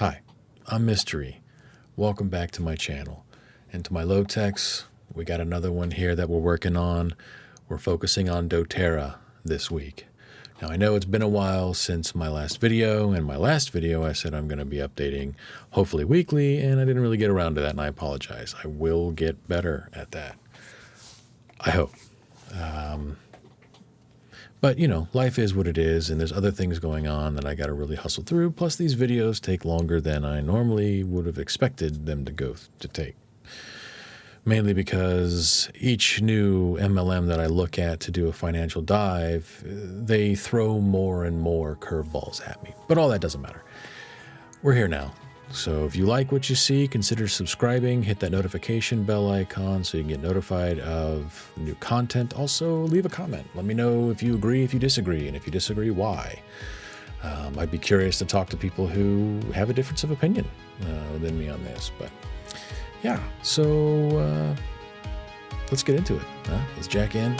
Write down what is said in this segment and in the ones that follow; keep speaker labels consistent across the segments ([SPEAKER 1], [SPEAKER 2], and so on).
[SPEAKER 1] Hi, I'm Mystery. Welcome back to my channel. And to my low techs, we got another one here that we're working on. We're focusing on doTerra this week. Now I know it's been a while since my last video. In my last video I said I'm going to be updating hopefully weekly, and I didn't really get around to that, and I apologize. I will get better at that. I hope. But, you know, life is what it is, and there's other things going on that I got to really hustle through. Plus, these videos take longer than I normally would have expected them to take. Mainly because each new MLM that I look at to do a financial dive, they throw more and more curveballs at me. But all that doesn't matter. We're here now. So if you like what you see, consider subscribing, hit that notification bell icon so you can get notified of new content. Also, leave a comment. Let me know if you agree, if you disagree, and if you disagree, why. I'd be curious to talk to people who have a difference of opinion than me on this. But yeah, so let's get into it. Let's jack in.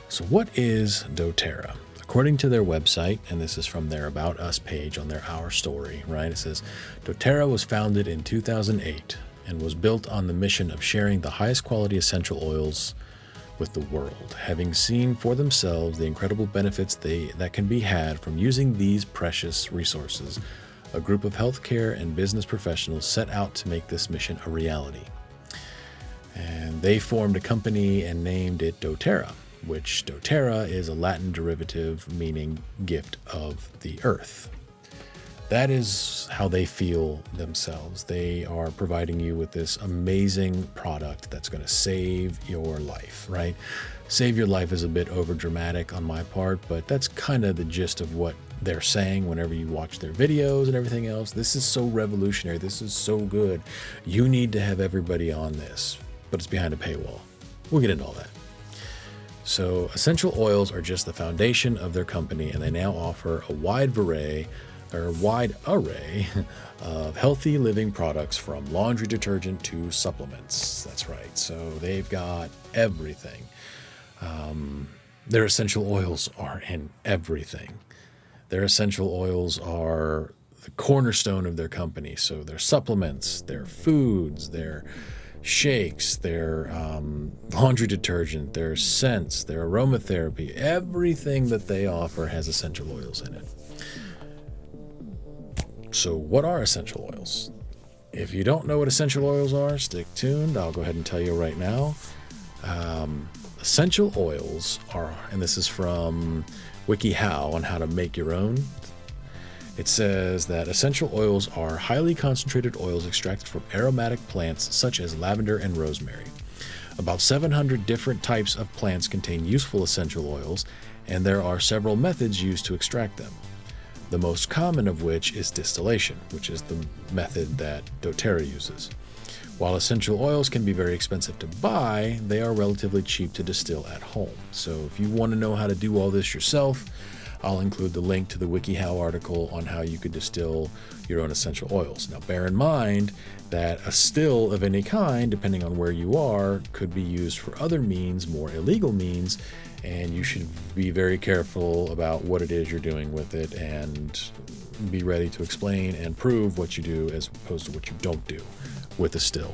[SPEAKER 1] So what is doTerra? According to their website, and this is from their About Us page on their Our Story, right? It says, doTerra was founded in 2008 and was built on the mission of sharing the highest quality essential oils with the world, having seen for themselves the incredible benefits that can be had from using these precious resources. A group of healthcare and business professionals set out to make this mission a reality. And they formed a company and named it doTerra, which doTerra is a Latin derivative meaning gift of the earth. That is how they feel themselves. They are providing you with this amazing product that's going to save your life, right? Save your life is a bit over dramatic on my part, but that's kind of the gist of what they're saying whenever you watch their videos and everything else. This is so revolutionary. This is so good. You need to have everybody on this, but it's behind a paywall. We'll get into all that. So essential oils are just the foundation of their company, and they now offer a wide array of healthy living products, from laundry detergent to supplements. That's right. So they've got everything. Their essential oils are in everything. Their essential oils are the cornerstone of their company. So their supplements, their foods, their shakes, their laundry detergent, their scents, their aromatherapy, everything that they offer has essential oils in it. So what are essential oils? If you don't know what essential oils are, stick tuned. I'll go ahead and tell you right now. Essential oils are, and this is from WikiHow on how to make your own. It says that essential oils are highly concentrated oils extracted from aromatic plants such as lavender and rosemary. About 700 different types of plants contain useful essential oils, and there are several methods used to extract them. The most common of which is distillation, which is the method that doTerra uses. While essential oils can be very expensive to buy, they are relatively cheap to distill at home. So if you want to know how to do all this yourself, I'll include the link to the WikiHow article on how you could distill your own essential oils. Now, bear in mind that a still of any kind, depending on where you are, could be used for other means, more illegal means, and you should be very careful about what it is you're doing with it and be ready to explain and prove what you do as opposed to what you don't do with a still.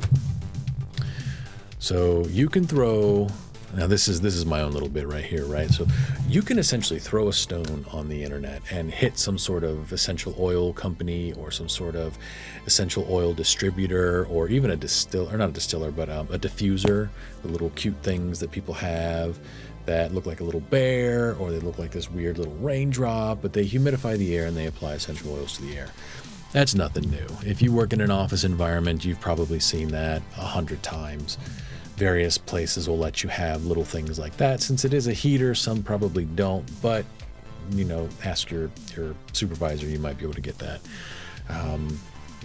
[SPEAKER 1] So you can throw... Now this is my own little bit right here, right? So you can essentially throw a stone on the internet and hit some sort of essential oil company or some sort of essential oil distributor, or even a diffuser, the little cute things that people have that look like a little bear, or they look like this weird little raindrop, but they humidify the air and they apply essential oils to the air. That's nothing new. If you work in an office environment, you've probably seen that 100 times. Various places will let you have little things like that. Since it is a heater, some probably don't, but you know, ask your supervisor, you might be able to get that.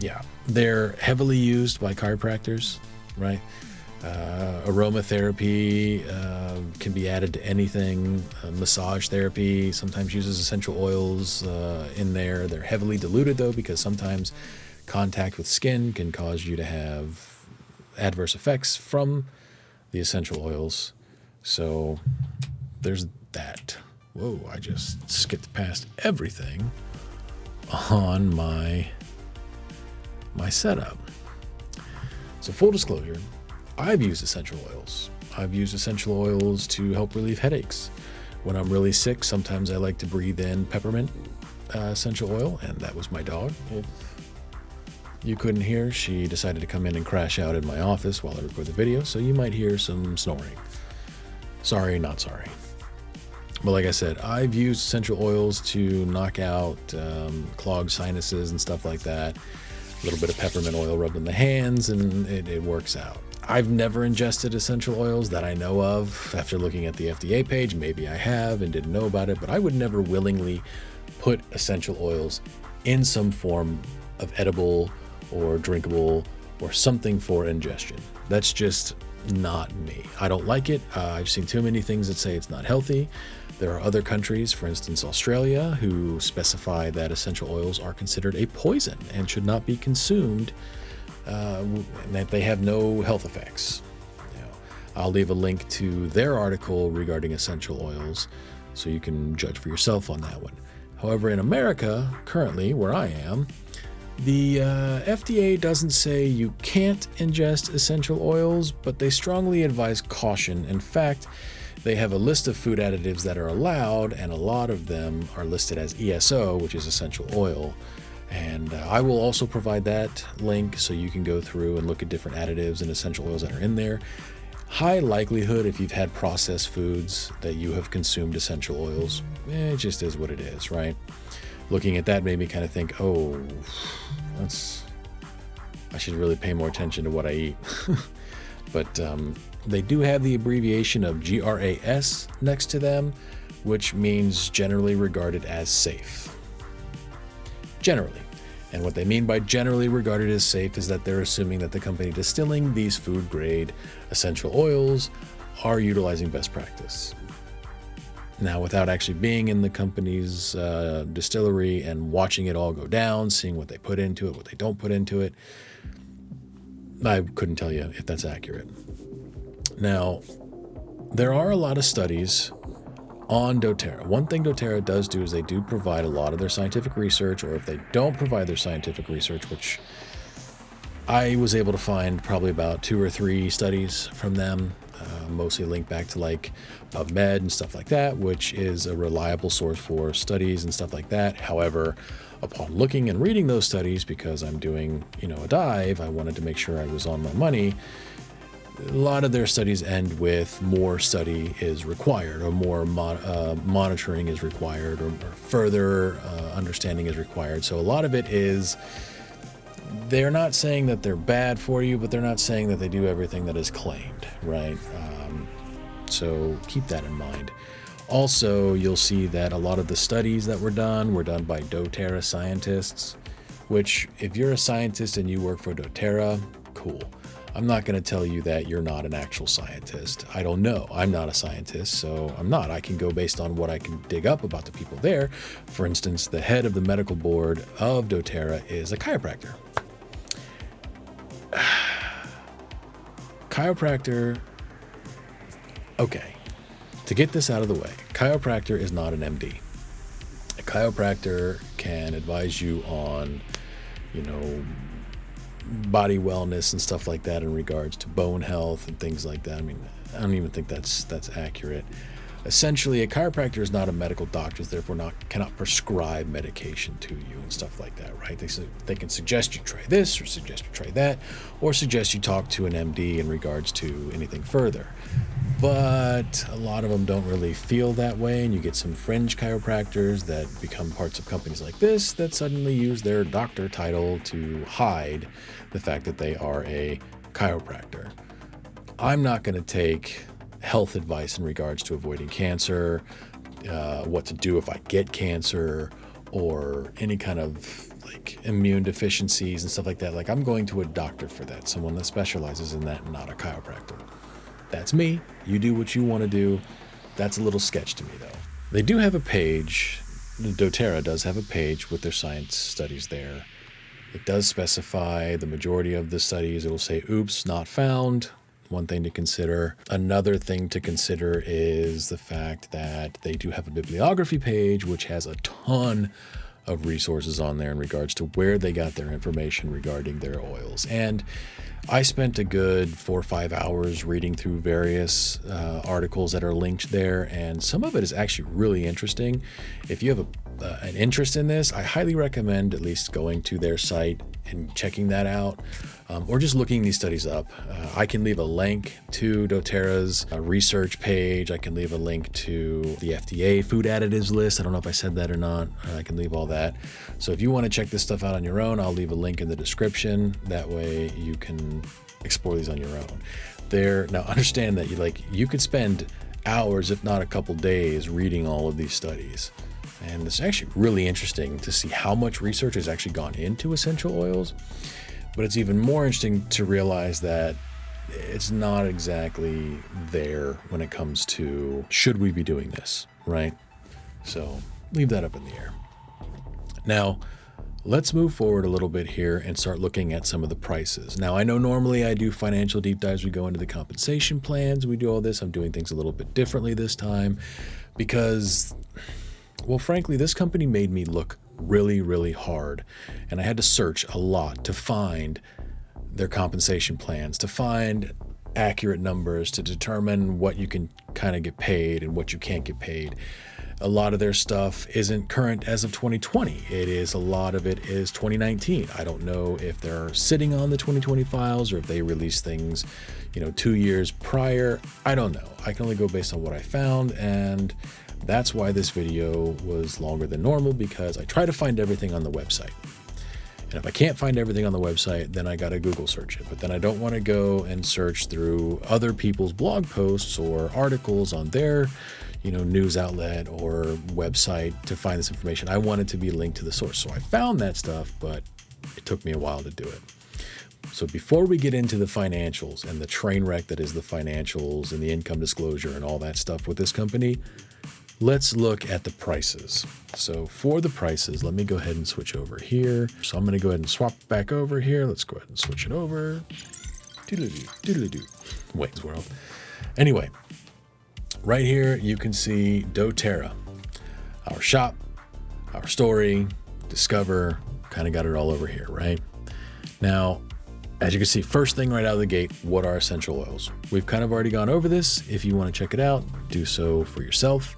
[SPEAKER 1] Yeah, they're heavily used by chiropractors, right? Aromatherapy can be added to anything. Massage therapy sometimes uses essential oils in there. They're heavily diluted, though, because sometimes contact with skin can cause you to have adverse effects from the essential oils. So there's that. Whoa, I just skipped past everything on my setup. So full disclosure, I've used essential oils. I've used essential oils to help relieve headaches. When I'm really sick, sometimes I like to breathe in peppermint essential oil, and that was my dog. If you couldn't hear, she decided to come in and crash out in my office while I record the video, so you might hear some snoring. Sorry, not sorry. But like I said, I've used essential oils to knock out clogged sinuses and stuff like that. A little bit of peppermint oil rubbed in the hands, and it works out. I've never ingested essential oils that I know of. After looking at the FDA page, maybe I have and didn't know about it, but I would never willingly put essential oils in some form of edible or drinkable or something for ingestion. That's just not me. I don't like it. I've seen too many things that say it's not healthy. There are other countries, for instance Australia, who specify that essential oils are considered a poison and should not be consumed, and that they have no health effects. I'll leave a link to their article regarding essential oils so you can judge for yourself on that one. However, in America, currently, where I am, the FDA doesn't say you can't ingest essential oils, but they strongly advise caution. In fact, they have a list of food additives that are allowed, and a lot of them are listed as ESO, which is essential oil. And I will also provide that link so you can go through and look at different additives and essential oils that are in there. High likelihood, if you've had processed foods, that you have consumed essential oils. It just is what it is, right? Looking at that made me kind of think, oh, I should really pay more attention to what I eat. But they do have the abbreviation of GRAS next to them, which means generally regarded as safe. Generally. And what they mean by generally regarded as safe is that they're assuming that the company distilling these food grade essential oils are utilizing best practice. Now, without actually being in the company's distillery and watching it all go down, seeing what they put into it, what they don't put into it, I couldn't tell you if that's accurate. Now, there are a lot of studies on doTerra. One thing doTerra does do is they do provide a lot of their scientific research, or if they don't provide their scientific research, which I was able to find probably about 2 or 3 studies from them, mostly linked back to like PubMed and stuff like that, which is a reliable source for studies and stuff like that. However, upon looking and reading those studies, because I'm doing, a dive, I wanted to make sure I was on my money. A lot of their studies end with more study is required, or more monitoring is required, or further understanding is required. So a lot of it is, they're not saying that they're bad for you, but they're not saying that they do everything that is claimed, right? So keep that in mind. Also, you'll see that a lot of the studies that were done by doTerra scientists, which if you're a scientist and you work for doTerra, cool. I'm not going to tell you that you're not an actual scientist. I don't know. I'm not a scientist, so I'm not. I can go based on what I can dig up about the people there. For instance, the head of the medical board of doTerra is a chiropractor. Chiropractor, okay, to get this out of the way, chiropractor is not an MD. A chiropractor can advise you on, body wellness and stuff like that in regards to bone health and things like that. I mean, I don't even think that's accurate. Essentially, a chiropractor is not a medical doctor, therefore cannot prescribe medication to you and stuff like that, right? They can suggest you try this, or suggest you try that, or suggest you talk to an MD in regards to anything further. But a lot of them don't really feel that way, and you get some fringe chiropractors that become parts of companies like this that suddenly use their doctor title to hide the fact that they are a chiropractor. I'm not going to take health advice in regards to avoiding cancer, what to do if I get cancer, or any kind of like immune deficiencies and stuff like that. Like, I'm going to a doctor for that, someone that specializes in that, not a chiropractor. That's me. You do what you want to do. That's a little sketch to me, though. They do have a page. doTerra does have a page with their science studies there. It does specify the majority of the studies. It'll say, oops, not found. One thing to consider. Another thing to consider is the fact that they do have a bibliography page, which has a ton of resources on there in regards to where they got their information regarding their oils. And I spent a good 4 or 5 hours reading through various articles that are linked there, and some of it is actually really interesting. If you have an interest in this, I highly recommend at least going to their site and checking that out, or just looking these studies up. I can leave a link to doTerra's research page. I can leave a link to the FDA food additives list. I don't know if I said that or not. I can leave all that. So if you want to check this stuff out on your own, I'll leave a link in the description. That way you can explore these on your own. Now understand that you could spend hours, if not a couple days, reading all of these studies. And it's actually really interesting to see how much research has actually gone into essential oils. But it's even more interesting to realize that it's not exactly there when it comes to should we be doing this, right? So leave that up in the air. Now, let's move forward a little bit here and start looking at some of the prices. Now, I know normally I do financial deep dives. We go into the compensation plans. We do all this. I'm doing things a little bit differently this time because, well, frankly, this company made me look really, really hard. And I had to search a lot to find their compensation plans, to find accurate numbers, to determine what you can kind of get paid and what you can't get paid. A lot of their stuff isn't current as of 2020. A lot of it is 2019. I don't know if they're sitting on the 2020 files or if they released things, 2 years prior. I don't know. I can only go based on what I found, and that's why this video was longer than normal, because I try to find everything on the website. And if I can't find everything on the website, then I got to Google search it. But then I don't want to go and search through other people's blog posts or articles on their, news outlet or website to find this information. I want it to be linked to the source. So I found that stuff, but it took me a while to do it. So before we get into the financials and the train wreck that is the financials and the income disclosure and all that stuff with this company, let's look at the prices. So for the prices, let me go ahead and switch over here. So I'm going to go ahead and swap back over here. Let's go ahead and switch it over. Doodly-doo. Wayne's World. Anyway, right here you can see doTerra, our shop, our story, discover, kind of got it all over here, right? Now, as you can see, first thing right out of the gate, what are essential oils? We've kind of already gone over this. If you want to check it out, do so for yourself.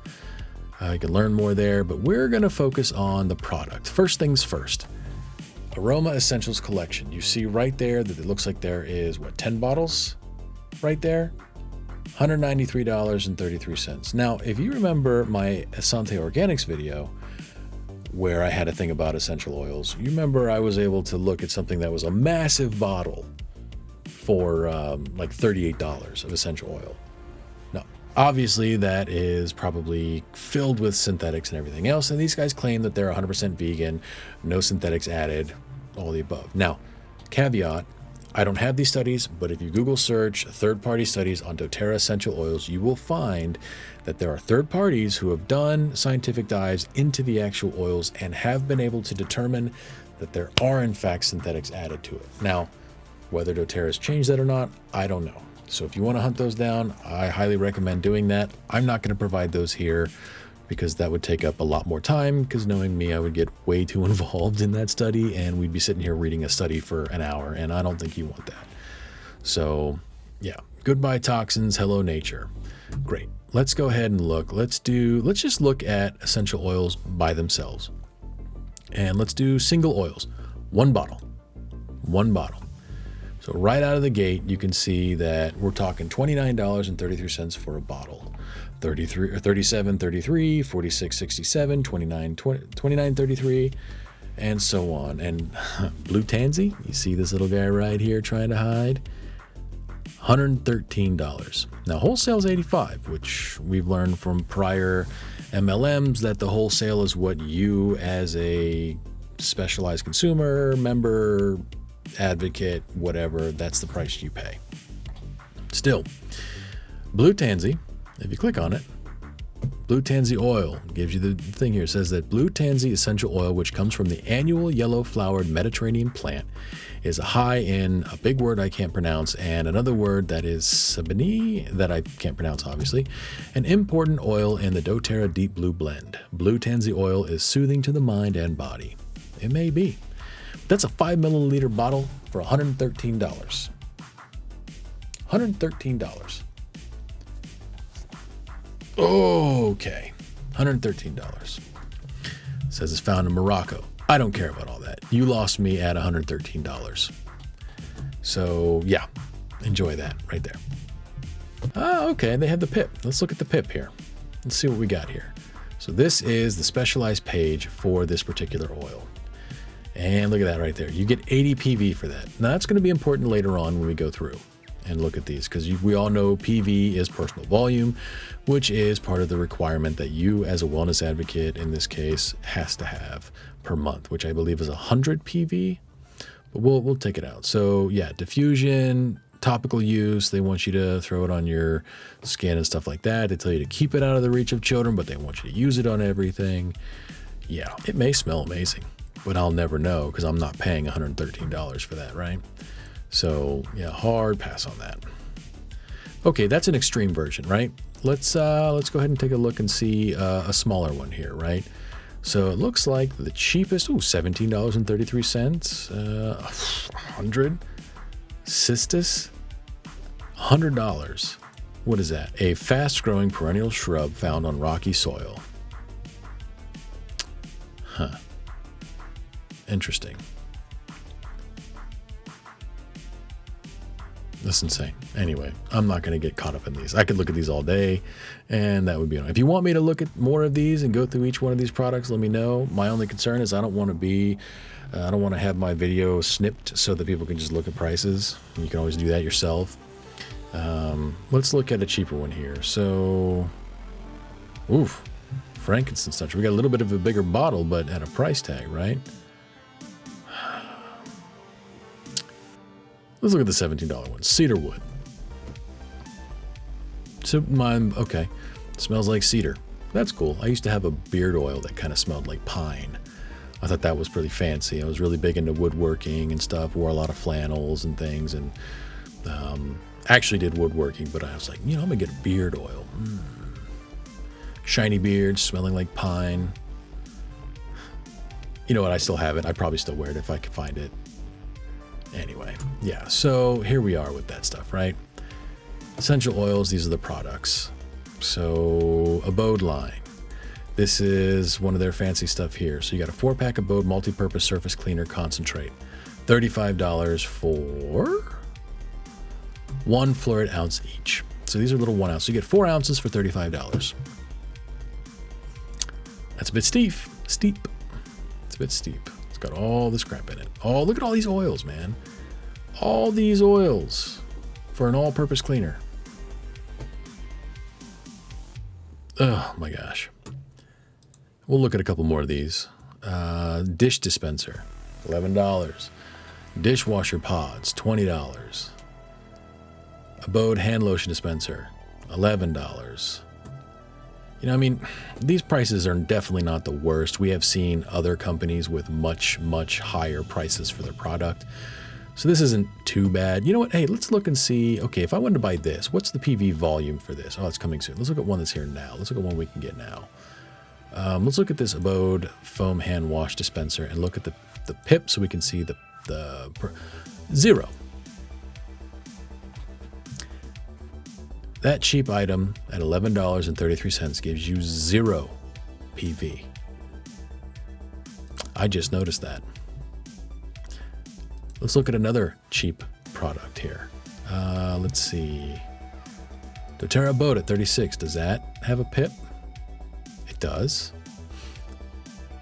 [SPEAKER 1] You can learn more there, but we're going to focus on the product. First things first, Aroma Essentials Collection. You see right there that it looks like there is, 10 bottles right there? $193.33. Now, if you remember my Asante Organics video, where I had a thing about essential oils, you remember I was able to look at something that was a massive bottle for like $38 of essential oil. Now, obviously that is probably filled with synthetics and everything else, and these guys claim that they're 100% vegan, no synthetics added, all the above. Now, caveat, I don't have these studies, but if you Google search third-party studies on doTerra essential oils, you will find that there are third parties who have done scientific dives into the actual oils and have been able to determine that there are in fact synthetics added to it. Now, whether doTerra has changed that or not, I don't know. So if you want to hunt those down, I highly recommend doing that. I'm not going to provide those here because that would take up a lot more time, because knowing me, I would get way too involved in that study and we'd be sitting here reading a study for an hour, and I don't think you want that. So yeah, goodbye toxins, hello nature. Great. Let's go ahead and look. Let's just look at essential oils by themselves. And let's do single oils. One bottle. So right out of the gate, you can see that we're talking $29.33 for a bottle. 37.33, 46.67, 29.33, and so on. And blue tansy, you see this little guy right here trying to hide, $113. Now wholesale is $85, which we've learned from prior MLMs that the wholesale is what you as a specialized consumer, member, advocate, whatever, that's the price you pay. Still, Blue tansy, if you click on it, blue tansy oil gives you the thing here. It says that blue tansy essential oil, which comes from the annual yellow flowered Mediterranean plant, is high in a big word I can't pronounce and another word that is sabini that I can't pronounce, obviously. An important oil in the doTerra Deep Blue blend. Blue tansy oil is soothing to the mind and body. It may be. That's a 5 milliliter bottle for $113. $113. Okay, $113. Says it's found in Morocco. I don't care about all that. You lost me at $113. So yeah, enjoy that right there. Okay, they have the pip. Let's look at the pip here. Let's see what we got here. So this is the specialized page for this particular oil. And look at that right there. You get 80 PV for that. Now that's going to be important later on when we go through and look at these, because we all know PV is personal volume, which is part of the requirement that you as a wellness advocate in this case has to have per month, which I believe is 100 PV, but we'll take it out. So yeah, diffusion, topical use, they want you to throw it on your skin and stuff like that. They tell you to keep it out of the reach of children, but they want you to use it on everything. Yeah, it may smell amazing, but I'll never know because I'm not paying $113 for that, right? So yeah, hard pass on that. Okay, that's an extreme version, right? Let's go ahead and take a look and see a smaller one here, right? So it looks like the cheapest, $17.33, 100 cistus, $100. What is that? A fast-growing perennial shrub found on rocky soil. Huh. Interesting. That's insane. Anyway, I'm not going to get caught up in these. I could look at these all day, and that would be enough. If you want me to look at more of these and go through each one of these products, let me know. My only concern is I don't want to have my video snipped so that people can just look at prices. You can always do that yourself. Let's look at a cheaper one here. So, oof, frankincense touch. We got a little bit of a bigger bottle, but at a price tag, right? Let's look at the $17 one. Cedar wood. So okay. Smells like cedar. That's cool. I used to have a beard oil that kind of smelled like pine. I thought that was pretty fancy. I was really big into woodworking and stuff. Wore a lot of flannels and things, and actually did woodworking. But I was like, I'm gonna get a beard oil. Shiny beard, smelling like pine. You know what? I still have it. I probably still wear it if I could find it. Anyway, yeah, so here we are with that stuff, right? Essential oils, these are the products. So Abode line. This is one of their fancy stuff here. So you got a 4-pack Abode multi-purpose surface cleaner concentrate. $35 for 1 fluoride ounce each. So these are little 1 ounce. So you get 4 ounces for $35. That's a bit steep. It's a bit steep. It's got all this crap in it. Oh, look at all these oils, man. All these oils for an all-purpose cleaner. Oh my gosh. We'll look at a couple more of these. Dish dispenser, $11. Dishwasher pods, $20. Abode hand lotion dispenser, $11. These prices are definitely not the worst. We have seen other companies with much, much higher prices for their product. So this isn't too bad. You know what? Hey, let's look and see. Okay, if I wanted to buy this, what's the PV volume for this? Oh, it's coming soon. Let's look at one that's here now. Let's look at one we can get now. Let's look at this Abode foam hand wash dispenser and look at the pip so we can see the 0. That cheap item at $11.33 gives you 0 PV. I just noticed that. Let's look at another cheap product here. Let's see. doTerra Abode at $36. Does that have a pip? It does.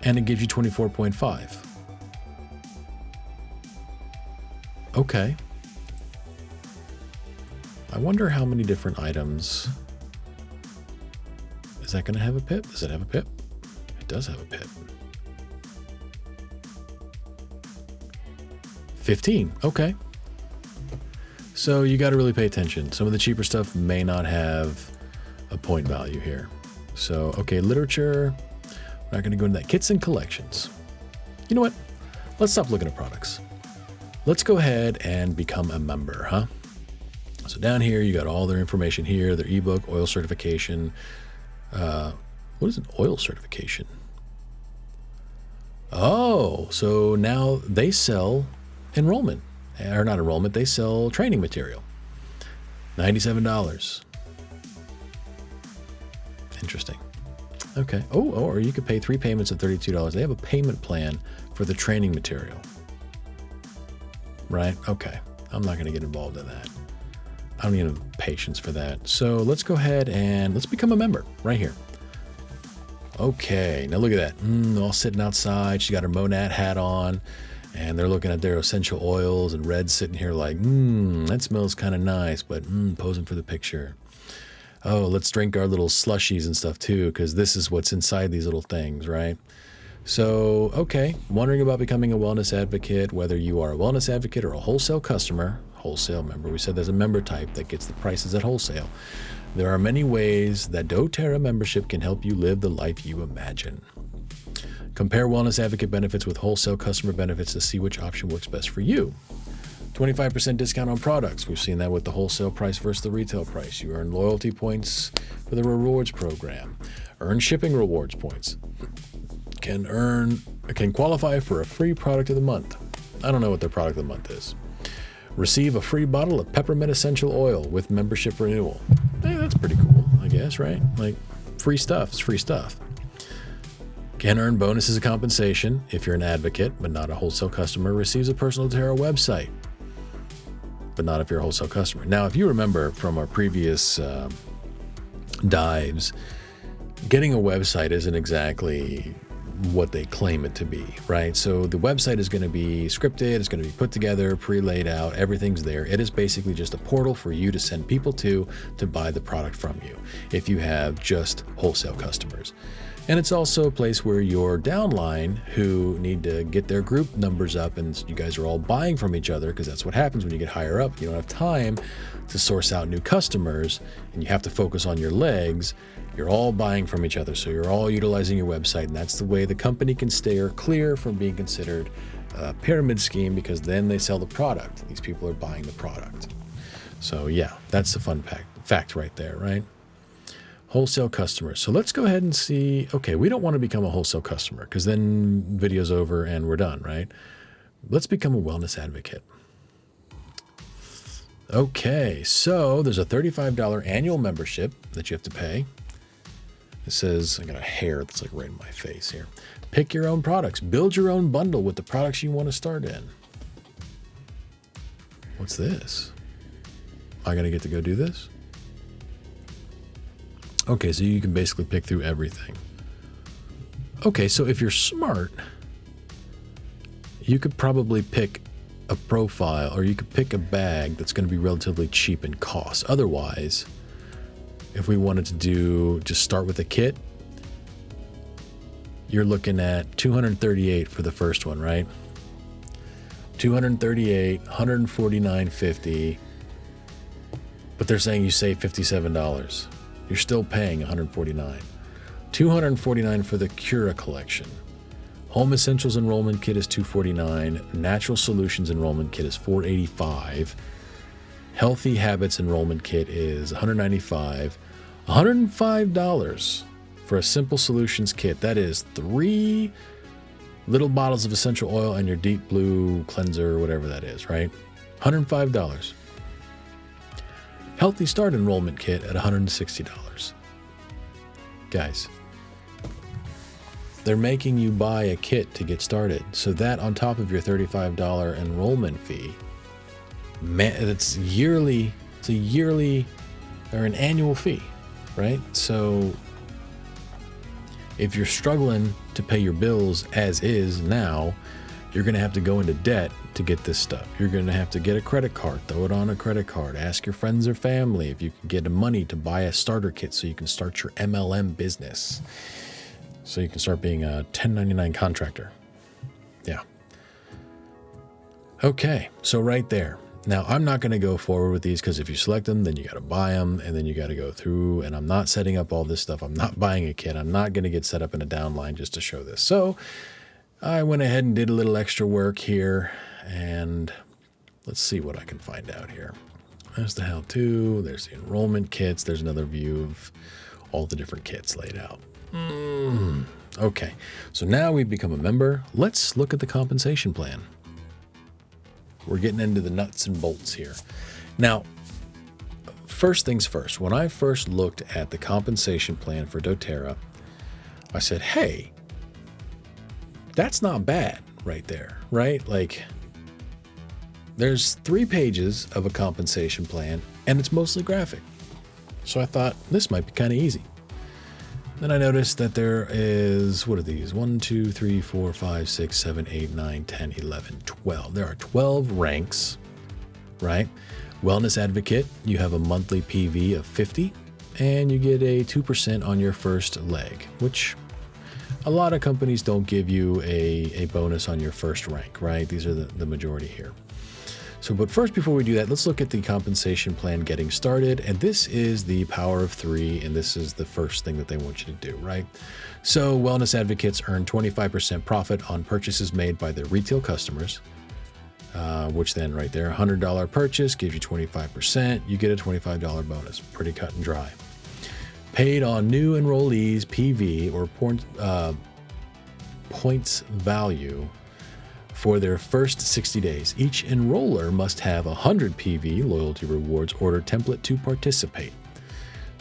[SPEAKER 1] And it gives you 24.5. Okay. I wonder how many different items. Is that going to have a pip? Does it have a pip? It does have a pip. 15. Okay. So you got to really pay attention. Some of the cheaper stuff may not have a point value here. So, okay, literature. We're not going to go into that. Kits and collections. You know what? Let's stop looking at products. Let's go ahead and become a member, huh? So down here, you got all their information here, their ebook, oil certification. What is an oil certification? Oh, so now they sell enrollment. Or not enrollment, they sell training material. $97. Interesting. Okay. Oh, or you could pay 3 payments of $32. They have a payment plan for the training material. Right? Okay. I'm not going to get involved in that. I don't even have patience for that. So let's go ahead and let's become a member right here. Okay. Now look at that. All sitting outside. She got her Monat hat on. And they're looking at their essential oils, and Red's sitting here like, that smells kind of nice, but posing for the picture. Oh, let's drink our little slushies and stuff too, because this is what's inside these little things, right? So, okay, wondering about becoming a wellness advocate, whether you are a wellness advocate or a wholesale customer, wholesale member. We said there's a member type that gets the prices at wholesale. There are many ways that doTerra membership can help you live the life you imagine. Compare wellness advocate benefits with wholesale customer benefits to see which option works best for you. 25% discount on products. We've seen that with the wholesale price versus the retail price. You earn loyalty points for the rewards program. Earn shipping rewards points. Can qualify for a free product of the month. I don't know what their product of the month is. Receive a free bottle of peppermint essential oil with membership renewal. Hey, that's pretty cool, I guess, right? Like, free stuff. It's free stuff. Can earn bonuses of compensation if you're an advocate, but not a wholesale customer. Receives a personal doTerra website, but not if you're a wholesale customer. Now, if you remember from our previous dives, getting a website isn't exactly what they claim it to be, right? So the website is going to be scripted, it's going to be put together, pre-laid out, everything's there. It is basically just a portal for you to send people to buy the product from you if you have just wholesale customers. And it's also a place where your downline who need to get their group numbers up and you guys are all buying from each other, because that's what happens when you get higher up. You don't have time to source out new customers and you have to focus on your legs. You're all buying from each other. So you're all utilizing your website, and that's the way the company can steer clear from being considered a pyramid scheme, because then they sell the product. These people are buying the product. So yeah, that's the fun fact right there, right? Wholesale customers. So let's go ahead and see. Okay, we don't want to become a wholesale customer because then video's over and we're done, right? Let's become a wellness advocate. Okay, so there's a $35 annual membership that you have to pay. It says, I got a hair that's like right in my face here. Pick your own products. Build your own bundle with the products you want to start in. What's this? Am I going to get to go do this? Okay, so you can basically pick through everything. Okay, so if you're smart, you could probably pick a profile, or you could pick a bag that's going to be relatively cheap in cost. Otherwise, if we wanted to just start with a kit, you're looking at $238 for the first one, right? $238, $149.50, but they're saying you save $57. You're still paying $149. $249 for the Cura collection. Home Essentials enrollment kit is $249. Natural Solutions enrollment kit is $485. Healthy Habits enrollment kit is $195. $105 for a Simple Solutions kit. That is 3 little bottles of essential oil and your deep blue cleanser, whatever that is, right? $105. Healthy Start enrollment kit at $160. Guys, they're making you buy a kit to get started. So that on top of your $35 enrollment fee, man, it's yearly. It's a yearly or an annual fee, right? So if you're struggling to pay your bills as is now, you're going to have to go into debt to get this stuff. You're going to have to get a credit card, throw it on a credit card, ask your friends or family if you can get the money to buy a starter kit so you can start your MLM business. So you can start being a 1099 contractor. Yeah. Okay, so right there. Now, I'm not going to go forward with these because if you select them, then you got to buy them, and then you got to go through, and I'm not setting up all this stuff. I'm not buying a kit. I'm not going to get set up in a downline just to show this. So I went ahead and did a little extra work here, and let's see what I can find out here. There's the how-to, there's the enrollment kits, there's another view of all the different kits laid out. Okay, so now we've become a member. Let's look at the compensation plan. We're getting into the nuts and bolts here. Now, first things first, when I first looked at the compensation plan for doTerra, I said, hey, that's not bad right there, right? Like, there's 3 pages of a compensation plan, and it's mostly graphic. So I thought this might be kind of easy. Then I noticed that there is, what are these? 1, 2, 3, 4, 5, 6, 7, 8, 9, 10, 11, 12. There are 12 ranks, right? Wellness advocate, you have a monthly PV of 50, and you get a 2% on your first leg, which a lot of companies don't give you a bonus on your first rank, right? These are the majority here. So, but first, before we do that, let's look at the compensation plan getting started. And this is the power of 3, and this is the first thing that they want you to do, right? So wellness advocates earn 25% profit on purchases made by their retail customers, which then right there, $100 purchase gives you 25%. You get a $25 bonus. Pretty cut and dry. Paid on new enrollees PV or points value for their first 60 days. Each enroller must have 100 PV loyalty rewards order template to participate.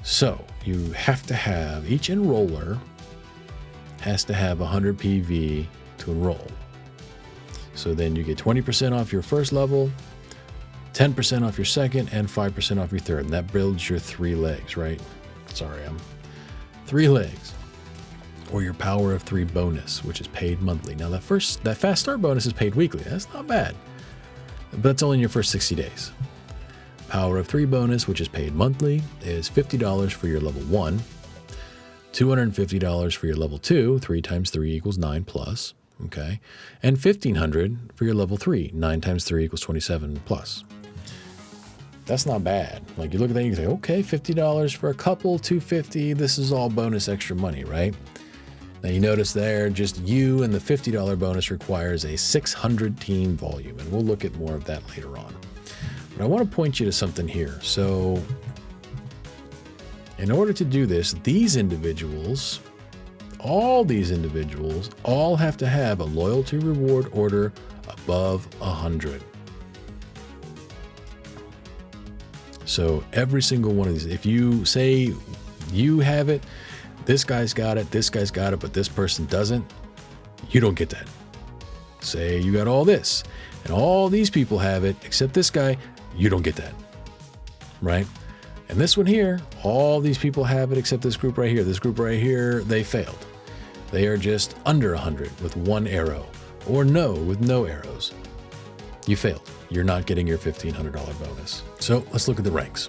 [SPEAKER 1] So you have to have, each enroller has to have 100 PV to enroll. So then you get 20% off your first level, 10% off your second, and 5% off your third. And that builds your 3 legs, right? Sorry, 3 legs. Or your power of 3 bonus, which is paid monthly. Now that fast start bonus is paid weekly. That's not bad, but it's only in your first 60 days. Power of 3 bonus, which is paid monthly, is $50 for your level 1, $250 for your level 2, 3 times 3 equals 9 plus, okay, and $1,500 for your level 3, 9 times 3 equals 27 plus. That's not bad. Like, you look at that and you say, okay, $50 for a couple, $250, this is all bonus extra money, right? Now you notice there, just you and the $50 bonus requires a 600 team volume, and we'll look at more of that later on. But I want to point you to something here. So in order to do this, these individuals, all have to have a loyalty reward order above 100. So every single one of these, if you say you have it, this guy's got it, but this person doesn't, you don't get that. Say you got all this, and all these people have it, except this guy, you don't get that, right? And this one here, all these people have it, except this group right here. This group right here, they failed. They are just under 100 with 1 arrow, or no with no arrows. You failed. You're not getting your $1,500 bonus. So let's look at the ranks.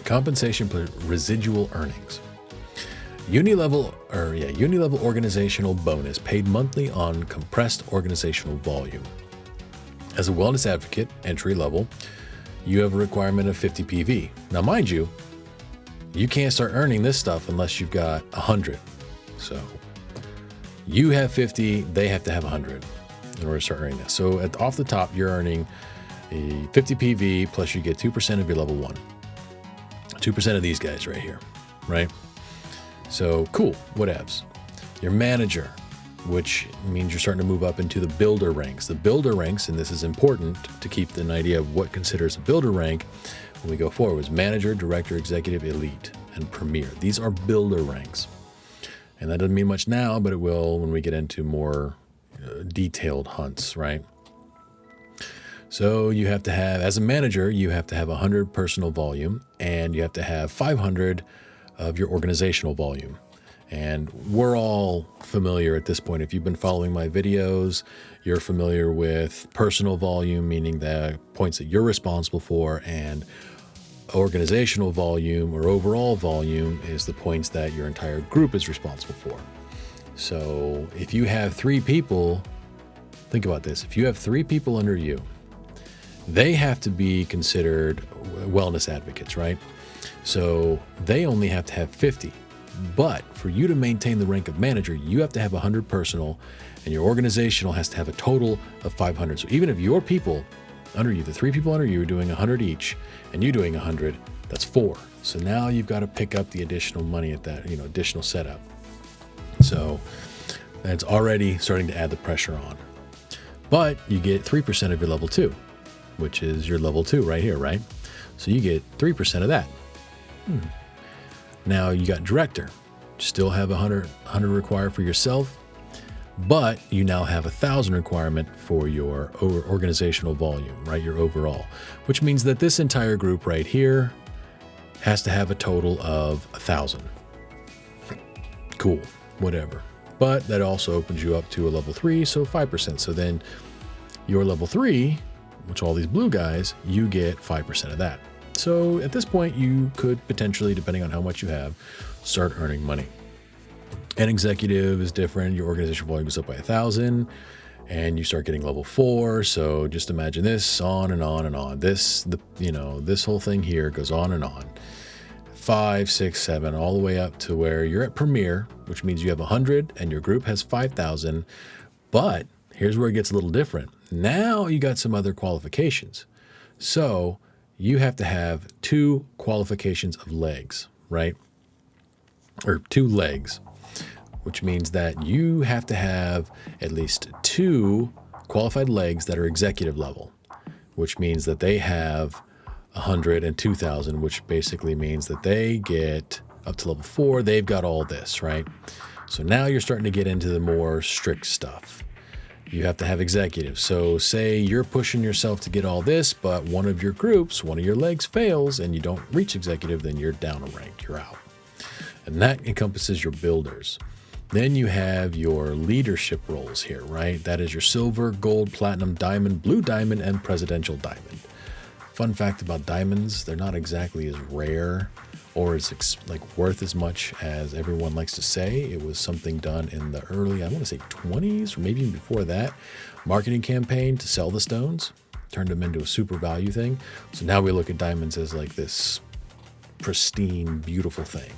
[SPEAKER 1] Compensation for residual earnings. Uni-level organizational bonus paid monthly on compressed organizational volume. As a wellness advocate, entry level, you have a requirement of 50 PV. Now, mind you, you can't start earning this stuff unless you've got 100. So you have 50, they have to have 100 in order to start earning this. So off the top, you're earning a 50 PV plus you get 2% of your level 1. 2% of these guys right here, right? So cool, whatevs. Your manager, which means you're starting to move up into the builder ranks. The builder ranks, and this is important to keep an idea of what considers a builder rank when we go forward, is manager, director, executive, elite, and premier. These are builder ranks. And that doesn't mean much now, but it will when we get into more detailed hunts, right? So you have to have, as a manager, you have to have 100 personal volume, and you have to have 500 of your organizational volume. And we're all familiar at this point. If you've been following my videos, you're familiar with personal volume, meaning the points that you're responsible for, and organizational volume or overall volume is the points that your entire group is responsible for. So if you have 3 people, think about this. If you have 3 people under you they have to be considered wellness advocates, right? So they only have to have 50. But for you to maintain the rank of manager, you have to have 100 personal, and your organizational has to have a total of 500. So even if your people under you, the 3 people under you, are doing 100 each, and you doing 100, that's 4. So now you've got to pick up the additional money at that, additional setup. So that's already starting to add the pressure on. But you get 3% of your level 2, which is your level 2 right here, right? So you get 3% of that. Now you got director, still have 100 required for yourself, but you now have 1,000 requirement for your organizational volume, right? Your overall, which means that this entire group right here has to have a total of 1,000. Cool, whatever. But that also opens you up to a level 3, so 5%. So then your level 3, which are all these blue guys, you get 5% of that. So at this point, you could potentially, depending on how much you have, start earning money. An executive is different. Your organizational volume goes up by 1,000 and you start getting level 4. So just imagine this, on and on and on. This whole thing here goes on and on. 5, 6, 7, all the way up to where you're at premier, which means you have 100 and your group has 5,000. But here's where it gets a little different. Now you got some other qualifications. So you have to have 2 qualifications of legs, right? Or 2 legs, which means that you have to have at least 2 qualified legs that are executive level, which means that they have 100 and 2,000, which basically means that they get up to level 4. They've got all this, right? So now you're starting to get into the more strict stuff. You have to have executives. So say you're pushing yourself to get all this, but one of your groups, one of your legs fails and you don't reach executive, then you're down a rank, you're out. And that encompasses your builders. Then you have your leadership roles here, right? That is your silver, gold, platinum, diamond, blue diamond, and presidential diamond. Fun fact about diamonds, they're not exactly as rare or as worth as much as everyone likes to say. It was something done in the early, I want to say 20s, or maybe even before that, marketing campaign to sell the stones, turned them into a super value thing. So now we look at diamonds as like this pristine, beautiful thing.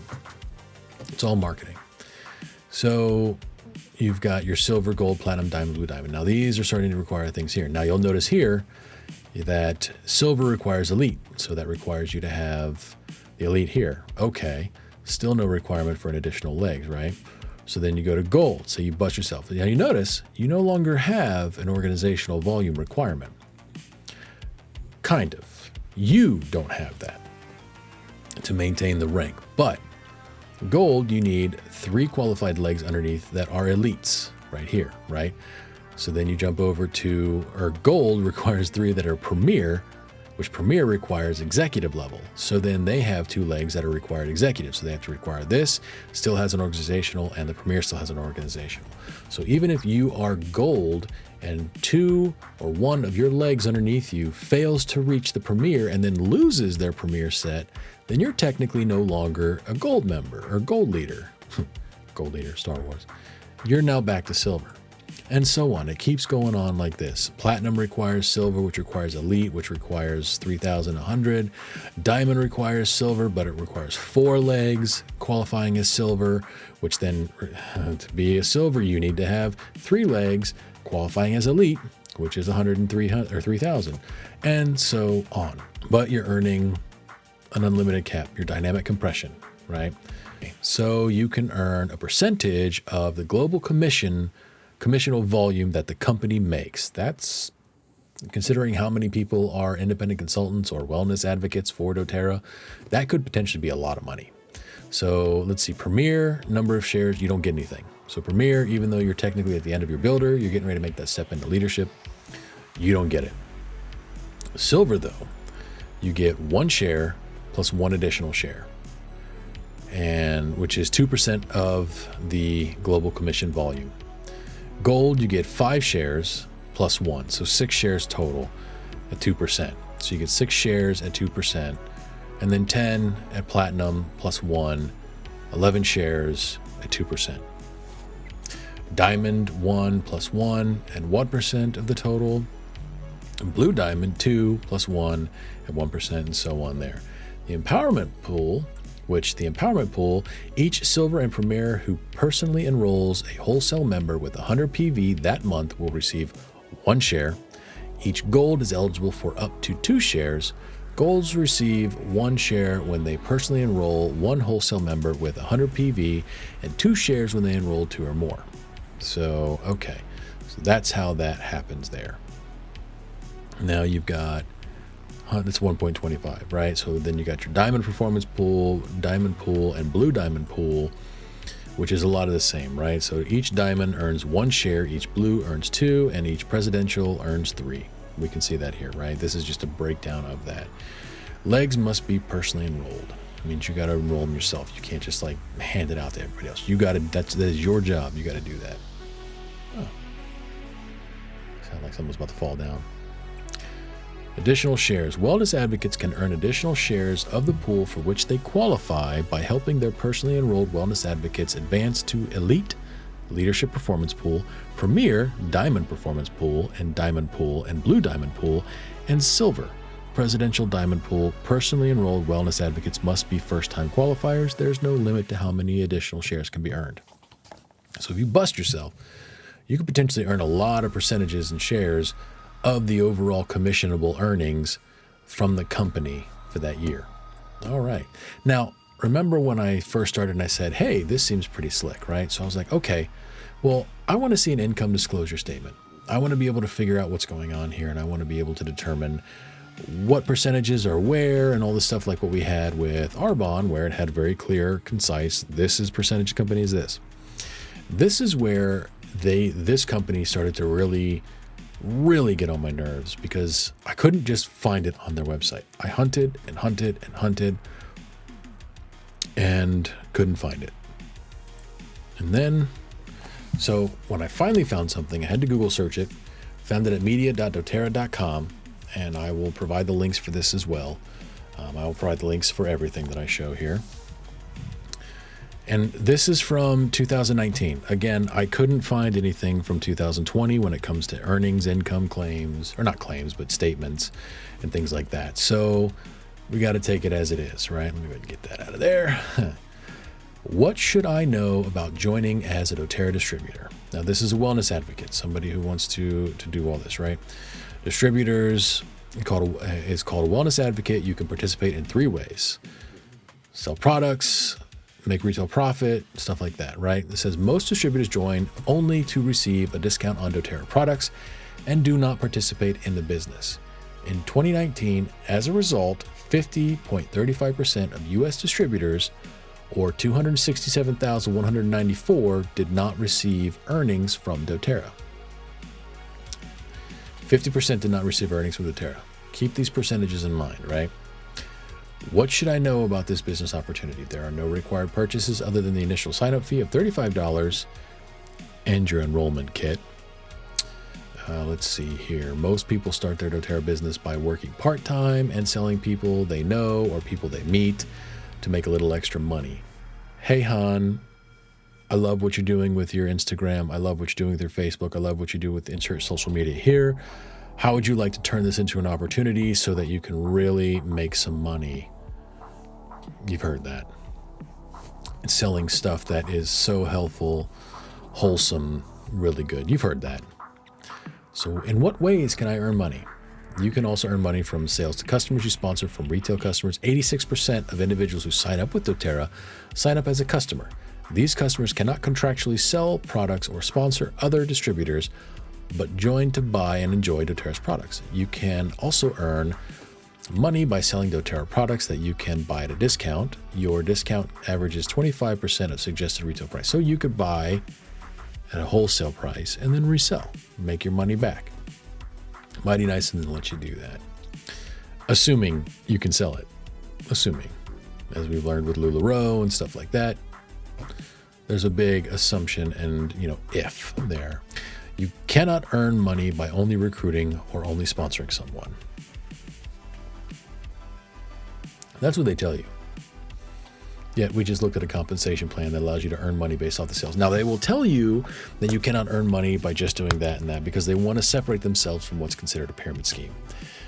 [SPEAKER 1] It's all marketing. So you've got your silver, gold, platinum, diamond, blue diamond. Now these are starting to require things here. Now you'll notice here that silver requires elite. So that requires you to have the elite here. Okay, still no requirement for an additional legs, right? So then you go to gold. So you bust yourself. Now you notice you no longer have an organizational volume requirement. Kind of. You don't have that to maintain the rank. But gold, you need 3 qualified legs underneath that are elites right here, right? So then you jump over to, or gold requires 3 that are premier, which premier requires executive level. So then they have 2 legs that are required executive. So they have to require this, still has an organizational, and the premier still has an organizational. So even if you are gold and 2 or 1 of your legs underneath you fails to reach the premier and then loses their premier set, then you're technically no longer a gold member or gold leader. Gold leader, Star Wars. You're now back to silver. And so on. It keeps going on like this. Platinum requires silver, which requires elite, which requires 3,100. Diamond requires silver, but it requires 4 legs, qualifying as silver, which then to be a silver, you need to have 3 legs, qualifying as elite, which is 103 or 3,000, and so on. But you're earning an unlimited cap, your dynamic compression, right? So you can earn a percentage of the global commissional volume that the company makes. That's considering how many people are independent consultants or wellness advocates for doTerra, that could potentially be a lot of money. So let's see, premier, number of shares, you don't get anything. So premier, even though you're technically at the end of your builder, you're getting ready to make that step into leadership, you don't get it. Silver though, you get 1 share plus 1 additional share, and which is 2% of the global commission volume. Gold, you get 5 shares plus 1, so 6 shares total at 2%. So you get 6 shares at 2%, and then 10 at platinum plus 1, 11 shares at 2%. Diamond, 1 plus 1, and 1% of the total. And Blue Diamond, 2 plus 1 at 1%, and so on there. The Empowerment Pool, each Silver and Premier who personally enrolls a wholesale member with 100 PV that month will receive 1 share. Each Gold is eligible for up to 2 shares. Golds receive 1 share when they personally enroll 1 wholesale member with 100 PV and 2 shares when they enroll 2 or more. So, okay. So that's how that happens there. Now you've got, it's 1.25, right? So then you got your Diamond Performance Pool, Diamond Pool, and Blue Diamond Pool, which is a lot of the same, right? So each Diamond earns 1 share, each Blue earns 2, and each Presidential earns 3. We can see that here, right? This is just a breakdown of that. Legs must be personally enrolled. It means you got to enroll them yourself. You can't just like hand it out to everybody else. You got to, that is your job. You got to do that. Oh. Sound like someone's about to fall down. Additional shares. Wellness advocates can earn additional shares of the pool for which they qualify by helping their personally enrolled wellness advocates advance to Elite Leadership Performance Pool, Premier Diamond Performance Pool, and Blue Diamond Pool, and Silver Presidential Diamond Pool. Personally enrolled wellness advocates must be first-time qualifiers. There's no limit to how many additional shares can be earned. So if you bust yourself, you could potentially earn a lot of percentages and shares of the overall commissionable earnings from the company for that year. All right. Now, remember when I first started and I said, hey, this seems pretty slick, right? So I was like, okay, well, I want to see an income disclosure statement. I want to be able to figure out what's going on here, and I want to be able to determine what percentages are where and all this stuff, like what we had with Arbonne, where it had very clear, concise, this is percentage company is this. This is where this company started to really get on my nerves, because I couldn't just find it on their website. I hunted and hunted and hunted and couldn't find it. And then, so when I finally found something, I had to Google search it, found it at media.doterra.com, and I will provide the links for this as well. I will provide the links for everything that I show here. And this is from 2019. Again, I couldn't find anything from 2020 when it comes to earnings, income claims, or not claims, but statements and things like that. So we got to take it as it is, right? Let me go ahead and get that out of there. What should I know about joining as a doTerra distributor? Now, this is a wellness advocate, somebody who wants to do all this, right? Distributors is called a wellness advocate. You can participate in 3 ways: sell products, make retail profit, stuff like that, right? It says most distributors join only to receive a discount on doTerra products and do not participate in the business. In 2019, as a result, 50.35% of U.S. distributors, or 267,194, did not receive earnings from doTerra. 50% did not receive earnings from doTerra. Keep these percentages in mind, right? What should I know about this business opportunity? There are no required purchases other than the initial sign-up fee of $35 and your enrollment kit. Let's see here. Most people start their doTerra business by working part-time and selling people they know or people they meet to make a little extra money. Hey, Han, I love what you're doing with your Instagram. I love what you're doing with your Facebook. I love what you do with insert social media here. How would you like to turn this into an opportunity so that you can really make some money? You've heard that. It's selling stuff that is so helpful, wholesome, really good. You've heard that. So in what ways can I earn money? You can also earn money from sales to customers you sponsor from retail customers. 86% of individuals who sign up with doTerra sign up as a customer. These customers cannot contractually sell products or sponsor other distributors, but join to buy and enjoy doTerra's products. You can also earn money by selling doTerra products that you can buy at a discount. Your discount averages 25% of suggested retail price. So you could buy at a wholesale price and then resell, make your money back. Mighty nice of them to let you do that. Assuming you can sell it. Assuming. As we've learned with LuLaRoe and stuff like that, there's a big assumption and, if there. You cannot earn money by only recruiting or only sponsoring someone. That's what they tell you. Yet we just looked at a compensation plan that allows you to earn money based off the sales. Now, they will tell you that you cannot earn money by just doing that and that because they want to separate themselves from what's considered a pyramid scheme.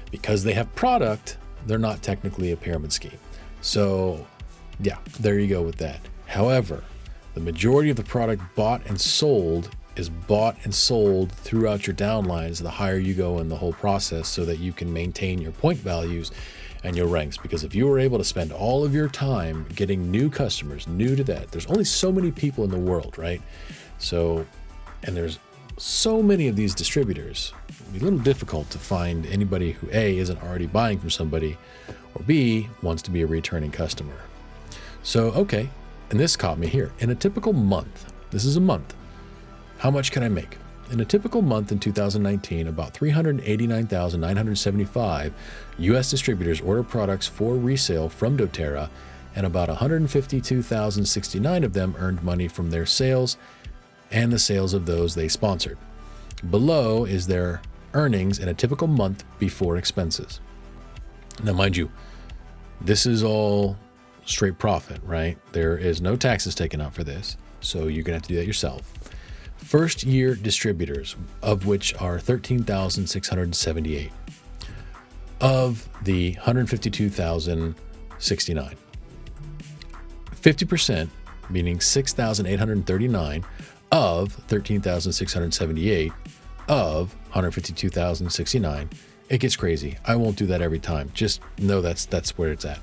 [SPEAKER 1] Because they have product, they're not technically a pyramid scheme. So, yeah, there you go with that. However, the majority of the product bought and sold is bought and sold throughout your downlines the higher you go in the whole process so that you can maintain your point values and your ranks. Because if you were able to spend all of your time getting new customers, new to that, there's only so many people in the world, right? So, and there's so many of these distributors, it'd be a little difficult to find anybody who A, isn't already buying from somebody, or B, wants to be a returning customer. So, okay, and this caught me here. In a typical month, this is a month, how much can I make? In a typical month in 2019, about 389,975 U.S. distributors order products for resale from doTerra, and about 152,069 of them earned money from their sales and the sales of those they sponsored. Below is their earnings in a typical month before expenses. Now, mind you, this is all straight profit, right? There is no taxes taken out for this, so you're going to have to do that yourself. First year distributors, of which are 13,678 of the 152,069. 50%, meaning 6,839 of 13,678 of 152,069. It gets crazy. I won't do that every time. Just know that's where it's at.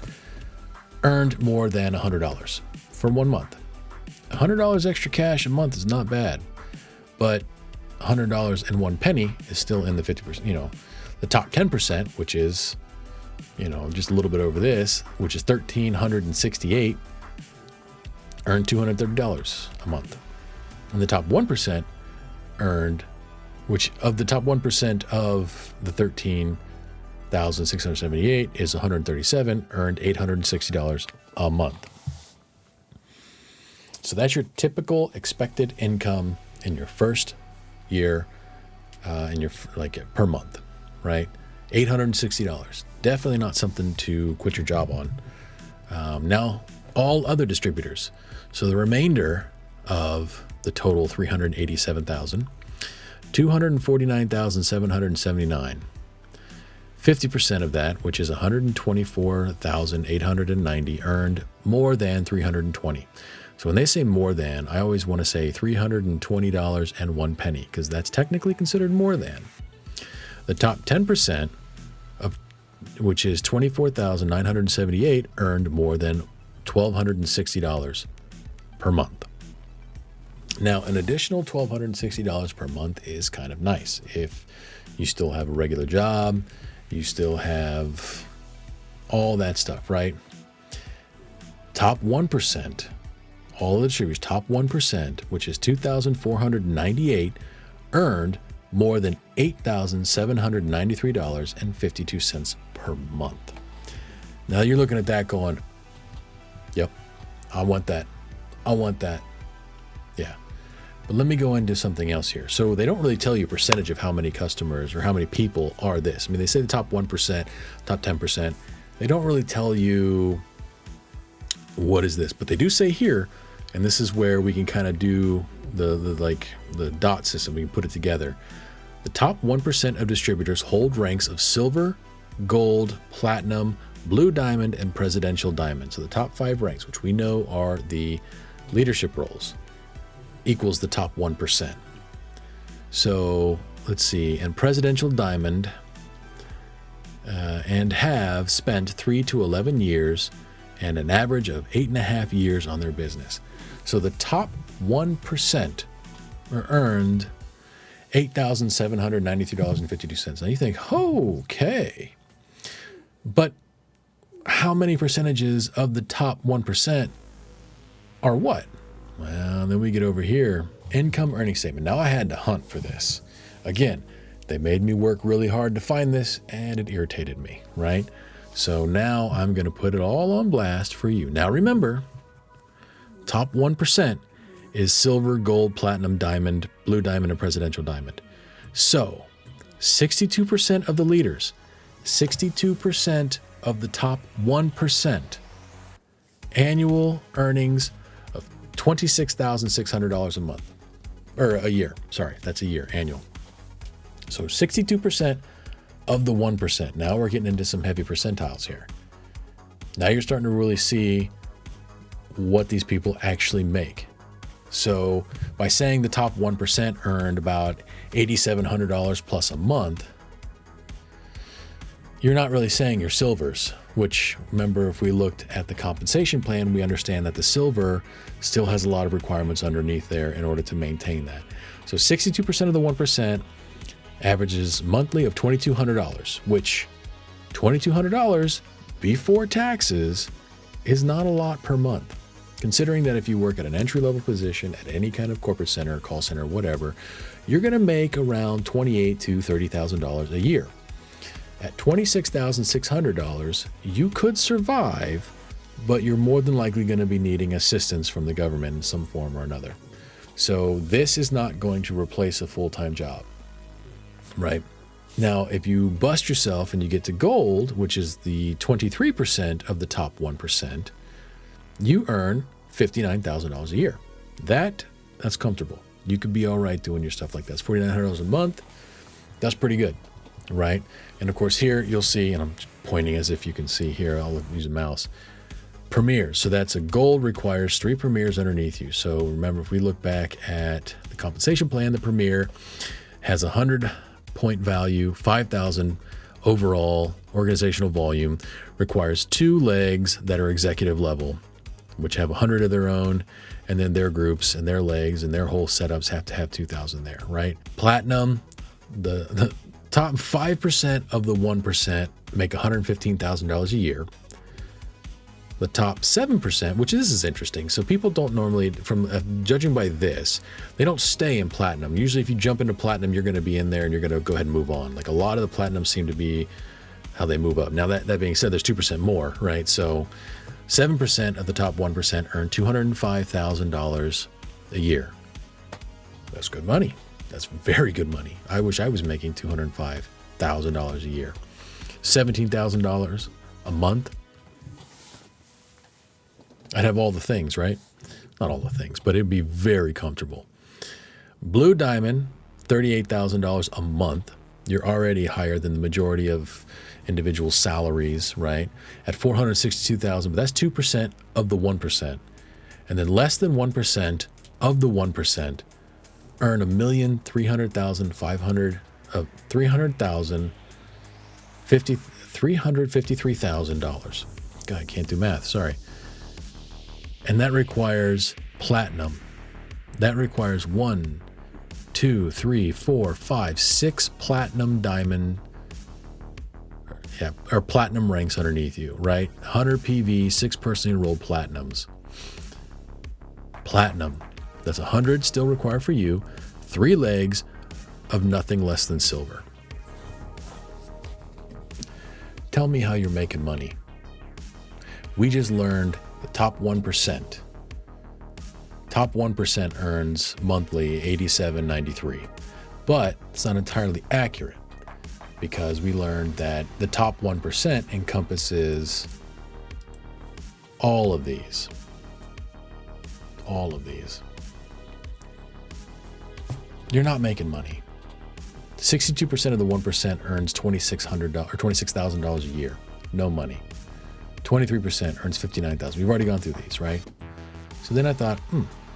[SPEAKER 1] Earned more than $100 for 1 month. $100 extra cash a month is not bad. But $100 and 1 penny is still in the 50%, the top 10%, which is, just a little bit over this, which is 1,368, earned $230 a month. And the top 1% earned, which of the top 1% of the 13,678 is 137, earned $860 a month. So that's your typical expected income in your first year, per month, right? $860. Definitely not something to quit your job on. Now, all other distributors. So the remainder of the total 387,000, 249,779. 50% of that, which is 124,890, earned more than 320. So when they say more than, I always want to say $320 and 1 penny, because that's technically considered more than. The top 10% of, which is 24,978, earned more than $1,260 per month. Now, an additional $1,260 per month is kind of nice. If you still have a regular job, you still have all that stuff, right? Top 1%. All the distributors, top 1%, which is 2,498, earned more than $8,793.52 per month. Now you're looking at that going, yep, I want that. I want that. Yeah. But let me go into something else here. So they don't really tell you a percentage of how many customers or how many people are this. I mean, they say the top 1%, top 10%. They don't really tell you what is this, but they do say here, and this is where we can kind of do the dot system. We can put it together. The top 1% of distributors hold ranks of silver, gold, platinum, blue diamond, and presidential diamond. So the top 5 ranks, which we know are the leadership roles, equals the top 1%. So let's see, and presidential diamond, and have spent 3 to 11 years and an average of 8.5 years on their business. So the top 1% are earned $8,793.52. Now you think, okay, but how many percentages of the top 1% are what? Well, then we get over here, income earning statement. Now I had to hunt for this. Again, they made me work really hard to find this, and it irritated me, right? So now I'm going to put it all on blast for you. Now remember, top 1% is silver, gold, platinum, diamond, blue diamond, and presidential diamond. So 62% of the leaders, 62% of the top 1% Annual earnings of $26,600 a month, or a year. Sorry, that's a year, annual. So 62% of the 1%. Now we're getting into some heavy percentiles here. Now you're starting to really see what these people actually make. So by saying the top 1% earned about $8,700 plus a month, you're not really saying your silvers, which, remember, if we looked at the compensation plan, we understand that the silver still has a lot of requirements underneath there in order to maintain that. So 62% of the 1% averages monthly of $2,200, which $2,200 before taxes is not a lot per month. Considering that if you work at an entry-level position at any kind of corporate center, call center, whatever, you're going to make around $28,000 to $30,000 a year. At $26,600, you could survive, but you're more than likely going to be needing assistance from the government in some form or another. So this is not going to replace a full-time job, right? Now, if you bust yourself and you get to gold, which is the 23% of the top 1%, you earn $59,000 a year. That's comfortable. You could be all right doing your stuff like that. It's $4,900 a month. That's pretty good, right? And of course here you'll see, and I'm pointing as if you can see here, I'll use a mouse, premieres. So that's a gold requires 3 premieres underneath you. So remember, if we look back at the compensation plan, the premier has 100 point value, 5,000 overall organizational volume, requires 2 legs that are executive level, which have 100 of their own, and then their groups and their legs and their whole setups have to have 2,000 there, right? Platinum, the top 5% of the 1% make $115,000 a year. The top 7%, which this is interesting. So people don't normally, from judging by this, they don't stay in platinum. Usually if you jump into platinum, you're going to be in there and you're going to go ahead and move on. Like a lot of the platinum seem to be how they move up. Now that being said, there's 2% more, right? So 7% of the top 1% earn $205,000 a year. That's good money. That's very good money. I wish I was making $205,000 a year. $17,000 a month. I'd have all the things, right? Not all the things, but it'd be very comfortable. Blue Diamond, $38,000 a month. You're already higher than the majority of individual salaries, right? At $462,000, but that's 2% of the 1%. And then less than 1% of the 1% earn $353,000. God, I can't do math, sorry. And that requires platinum. That requires 1, 2, 3, 4, 5, 6 platinum diamond, or platinum ranks underneath you, right? 100 PV, 6 personally enrolled platinums. Platinum. That's 100 still required for you. 3 legs of nothing less than silver. Tell me how you're making money. We just learned the top 1%. Top 1% earns monthly $87.93, but it's not entirely accurate because we learned that the top 1% encompasses all of these. All of these. You're not making money. 62% of the 1% earns $2,600 or $26,000 a year. No money. 23% earns $59,000. We've already gone through these, right? So then I thought,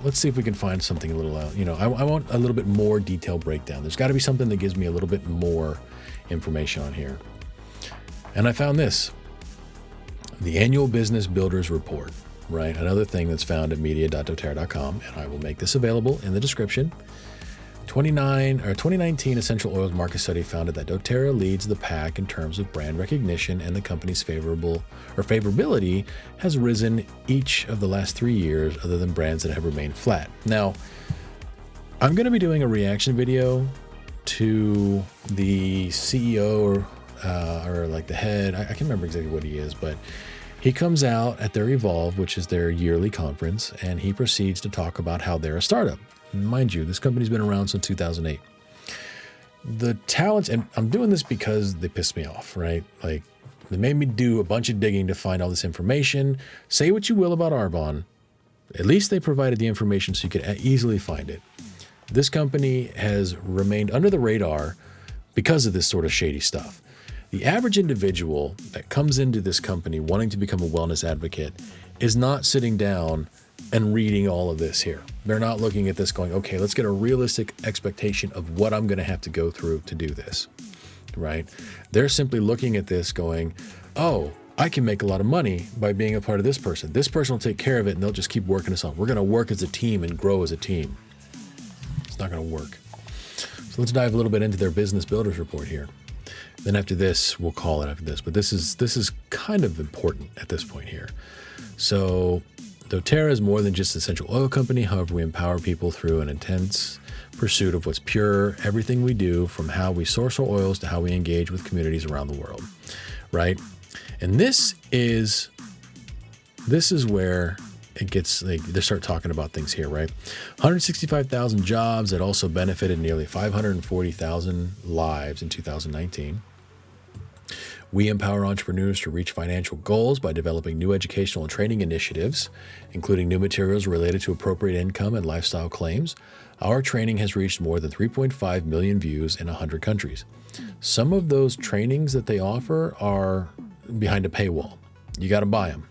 [SPEAKER 1] let's see if we can find something a little, I want a little bit more detailed breakdown. There's got to be something that gives me a little bit more information on here. And I found this, the Annual Business Builders Report, right? Another thing that's found at media.doTerra.com, and I will make this available in the description. 2019 Essential Oils Market Study found that doTerra leads the pack in terms of brand recognition, and the company's favorability has risen each of the last 3 years, other than brands that have remained flat. Now, I'm going to be doing a reaction video to the CEO or like the head. I can't remember exactly what he is, but he comes out at their Evolve, which is their yearly conference, and he proceeds to talk about how they're a startup. Mind you, this company's been around since 2008. The talents, and I'm doing this because they piss me off, right? Like, They made me do a bunch of digging to find all this information. Say what you will about Arbonne. At least they provided the information so you could easily find it. This company has remained under the radar because of this sort of shady stuff. The average individual that comes into this company wanting to become a wellness advocate is not sitting down and reading all of this here. They're not looking at this going, okay, let's get a realistic expectation of what I'm going to have to go through to do this, right? They're simply looking at this going, oh, I can make a lot of money by being a part of this person. This person will take care of it and they'll just keep working us on. We're going to work as a team and grow as a team. It's not going to work. So let's dive a little bit into their business builders report here. Then after this, we'll call it after this, but this is kind of important at this point here. So doTerra is more than just an essential oil company. However, we empower people through an intense pursuit of what's pure. Everything we do, from how we source our oils to how we engage with communities around the world, right? And this is where it gets, they start talking about things here, right? 165,000 jobs that also benefited nearly 540,000 lives in 2019. We empower entrepreneurs to reach financial goals by developing new educational and training initiatives, including new materials related to appropriate income and lifestyle claims. Our training has reached more than 3.5 million views in 100 countries. Some of those trainings that they offer are behind a paywall. You got to buy them.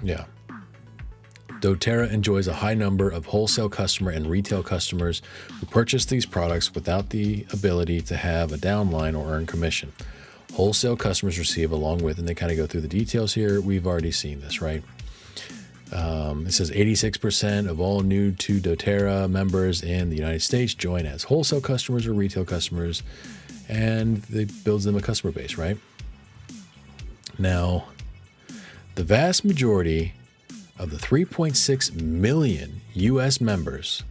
[SPEAKER 1] Yeah. doTerra enjoys a high number of wholesale customer and retail customers who purchase these products without the ability to have a downline or earn commission. Wholesale customers receive along with, and they kind of go through the details here. We've already seen this, right? It says 86% of all new to doTerra members in the United States join as wholesale customers or retail customers, and it builds them a customer base, right? Now, the vast majority of the 3.6 million U.S. members,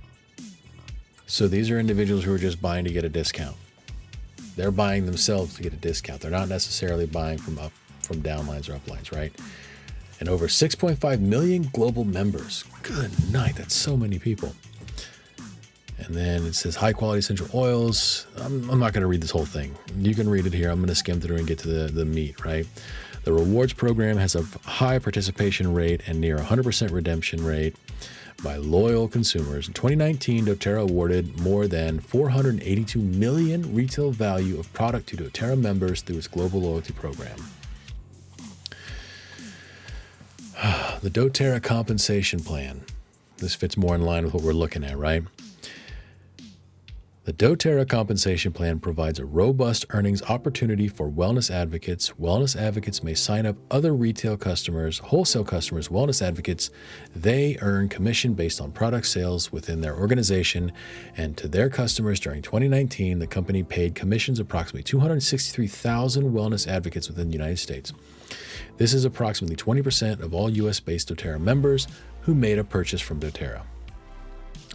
[SPEAKER 1] so these are individuals who are just buying to get a discount. They're buying themselves to get a discount. They're not necessarily buying from downlines or uplines, right? And over 6.5 million global members. Good night, that's so many people. And then it says high quality essential oils. I'm not going to read this whole thing. You can read it here. I'm going to skim through and get to the meat, right? The rewards program has a high participation rate and near 100% redemption rate by loyal consumers. In 2019, doTerra awarded more than $482 million retail value of product to doTerra members through its global loyalty program. The doTerra compensation plan. This fits more in line with what we're looking at, right? The doTerra compensation plan provides a robust earnings opportunity for wellness advocates. Wellness advocates may sign up other retail customers, wholesale customers, wellness advocates. They earn commission based on product sales within their organization. And to their customers during 2019, the company paid commissions approximately 263,000 wellness advocates within the United States. This is approximately 20% of all U.S.-based doTerra members who made a purchase from doTerra,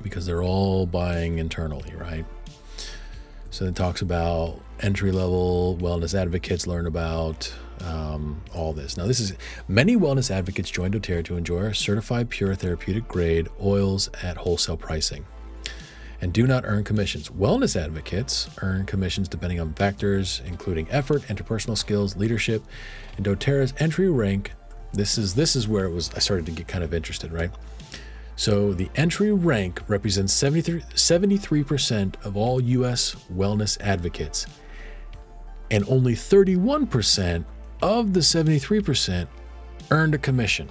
[SPEAKER 1] because they're all buying internally, right? So it talks about entry-level wellness advocates learn about all this. Now, many wellness advocates join doTerra to enjoy our certified pure therapeutic grade oils at wholesale pricing and do not earn commissions. Wellness advocates earn commissions depending on factors including effort, interpersonal skills, leadership, and doTerra's entry rank. This is where I started to get kind of interested, right? So the entry rank represents 73% of all U.S. wellness advocates, and only 31% of the 73% earned a commission.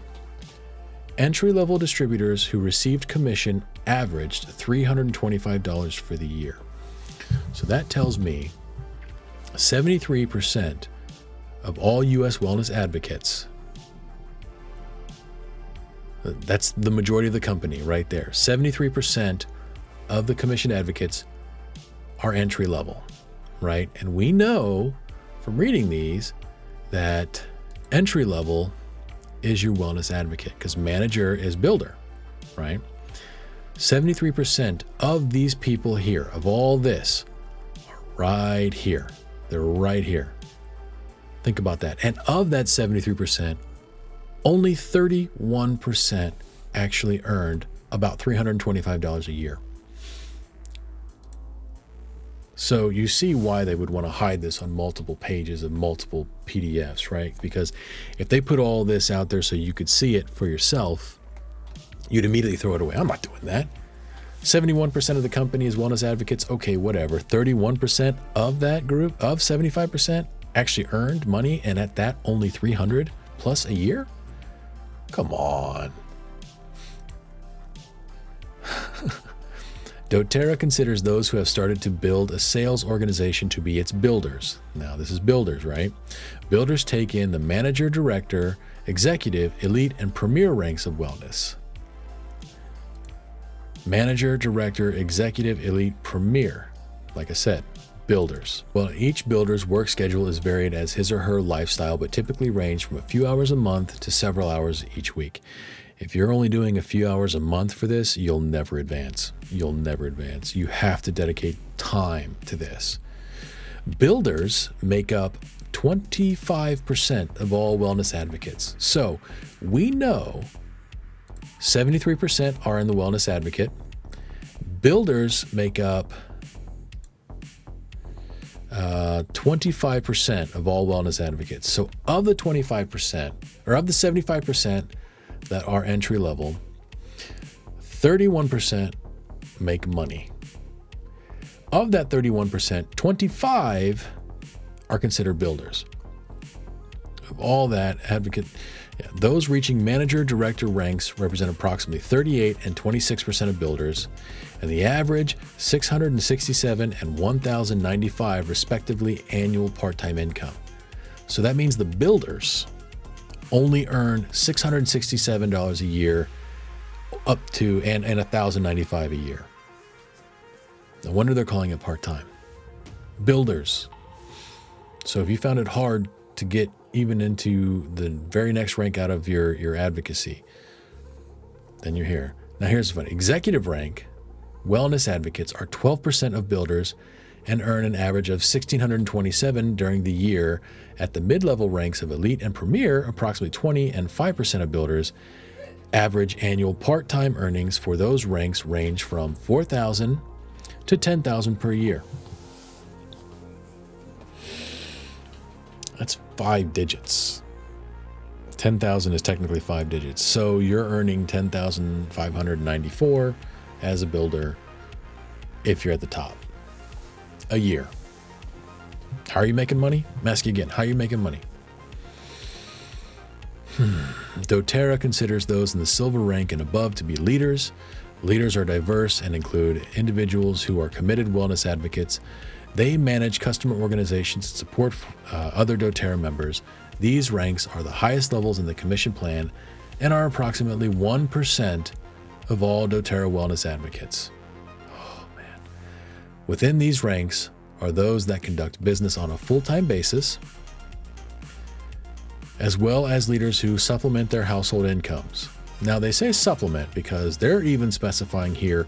[SPEAKER 1] Entry-level distributors who received commission averaged $325 for the year. So that tells me 73% of all U.S. wellness advocates, that's the majority of the company right there. 73% of the commission advocates are entry level, right? And we know from reading these that entry level is your wellness advocate, because manager is builder, right? 73% of these people here, of all this, are right here. They're right here. Think about that. And of that 73%, only 31% actually earned about $325 a year. So you see why they would want to hide this on multiple pages of multiple PDFs, right? Because if they put all this out there so you could see it for yourself, you'd immediately throw it away. I'm not doing that. 71% of the company is wellness advocates. Okay, whatever. 31% of that group of 75% actually earned money, and at that only 300 plus a year? Come on. doTerra considers those who have started to build a sales organization to be its builders. Now, this is builders, right? Builders take in the manager, director, executive, elite, and premier ranks of wellness. Manager, director, executive, elite, premier. Like I said, builders. Well, each builder's work schedule is varied as his or her lifestyle, but typically range from a few hours a month to several hours each week. If you're only doing a few hours a month for this, you'll never advance. You'll never advance. You have to dedicate time to this. Builders make up 25% of all wellness advocates. So we know 73% are in the wellness advocate. Builders make up 25% of all wellness advocates. So of the 25%, or of the 75% that are entry level, 31% make money. Of that 31%, 25 are considered builders. Of all that advocate, those reaching manager, director ranks represent approximately 38 and 26% of builders, and the average 667 and 1,095 respectively annual part-time income. So that means the builders only earn $667 a year up to and $1,095 a year. No wonder they're calling it part-time. Builders. So if you found it hard to get even into the very next rank out of your advocacy, then you're here. Now here's the fun. Executive rank, wellness advocates are 12% of builders and earn an average of $1,627 during the year. At the mid-level ranks of elite and premier, approximately 20 and 5% of builders. Average annual part-time earnings for those ranks range from $4,000 to $10,000 per year. That's 5 digits. 10,000 is technically 5 digits. So you're earning 10,594 as a builder if you're at the top a year. How are you making money? I'm asking you again, how are you making money? doTerra considers those in the silver rank and above to be leaders. Leaders are diverse and include individuals who are committed wellness advocates. They manage customer organizations and support other doTerra members. These ranks are the highest levels in the commission plan and are approximately 1% of all doTerra wellness advocates. Oh, man. Within these ranks are those that conduct business on a full-time basis, as well as leaders who supplement their household incomes. Now, they say supplement because they're even specifying here,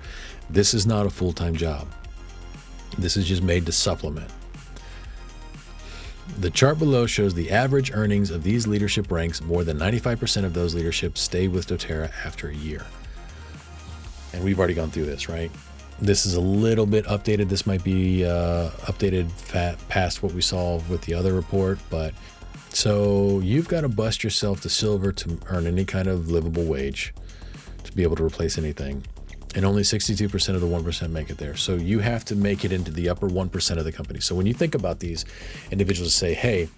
[SPEAKER 1] this is not a full-time job. This is just made to supplement. The chart below shows the average earnings of these leadership ranks. More than 95% of those leaderships stay with doTerra after a year. And we've already gone through this, right? This is a little bit updated. This might be updated past what we saw with the other report, but so you've got to bust yourself to silver to earn any kind of livable wage to be able to replace anything. And only 62% of the 1% make it there. So you have to make it into the upper 1% of the company. So when you think about these individuals say, hey,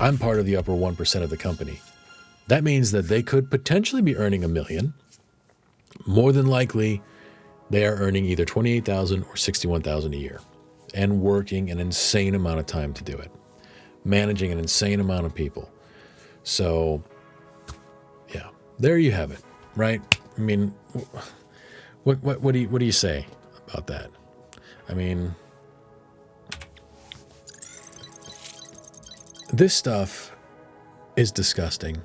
[SPEAKER 1] I'm part of the upper 1% of the company, that means that they could potentially be earning $1 million. More than likely, they are earning either $28,000 or $61,000 a year and working an insane amount of time to do it, managing an insane amount of people. So, yeah, there you have it, right? I mean, what do you say about that? I mean, this stuff is disgusting.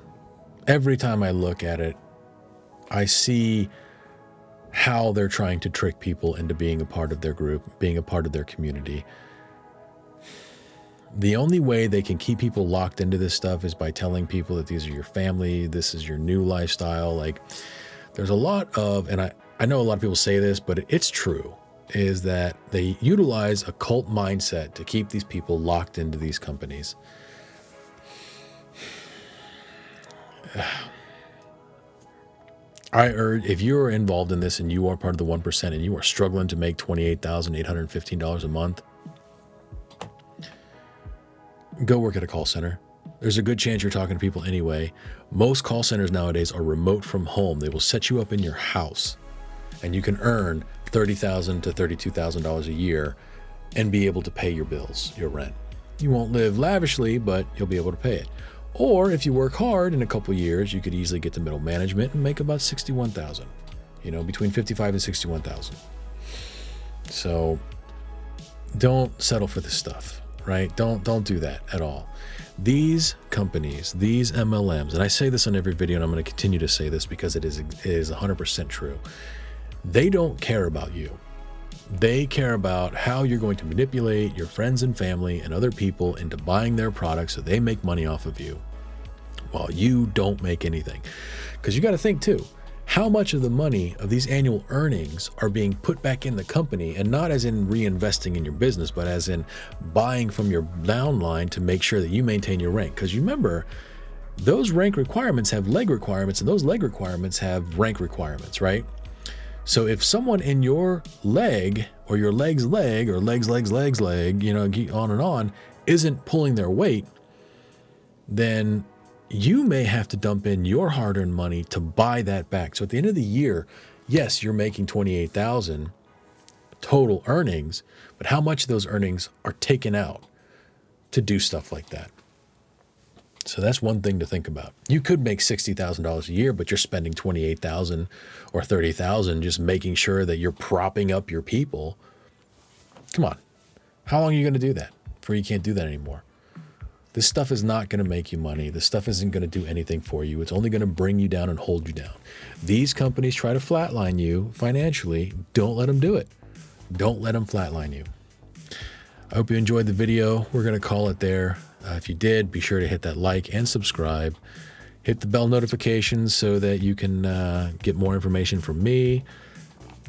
[SPEAKER 1] Every time I look at it, I see how they're trying to trick people into being a part of their group, being a part of their community. The only way they can keep people locked into this stuff is by telling people that these are your family, this is your new lifestyle. Like, there's a lot of, and I know a lot of people say this, but it's true. is that they utilize a cult mindset to keep these people locked into these companies. I urge, if you are involved in this and you are part of the 1% and you are struggling to make $28,815 a month, go work at a call center. There's a good chance you're talking to people anyway. Most call centers nowadays are remote from home. They will set you up in your house and you can earn $30,000 to $32,000 a year and be able to pay your bills, your rent. You won't live lavishly, but you'll be able to pay it. Or if you work hard in a couple of years, you could easily get to middle management and make about $61,000, between $55,000 and $61,000. So don't settle for this stuff, right? Don't do that at all. These companies, these MLMs, and I say this on every video, and I'm going to continue to say this because it is 100% true. They don't care about you. They care about how you're going to manipulate your friends and family and other people into buying their products so they make money off of you while you don't make anything. Because you got to think too, how much of the money of these annual earnings are being put back in the company, and not as in reinvesting in your business, but as in buying from your downline to make sure that you maintain your rank. Because you remember, those rank requirements have leg requirements, and those leg requirements have rank requirements, right? So if someone in your leg or your leg's leg or legs, leg, on and on, isn't pulling their weight, then you may have to dump in your hard-earned money to buy that back. So at the end of the year, yes, you're making $28,000 total earnings, but how much of those earnings are taken out to do stuff like that? So that's one thing to think about. You could make $60,000 a year, but you're spending $28,000 or $30,000 just making sure that you're propping up your people. Come on. How long are you going to do that before you can't do that anymore? This stuff is not going to make you money. This stuff isn't going to do anything for you. It's only going to bring you down and hold you down. These companies try to flatline you financially. Don't let them do it. Don't let them flatline you. I hope you enjoyed the video. We're going to call it there. If you did, be sure to hit that like and subscribe. Hit the bell notifications so that you can get more information from me.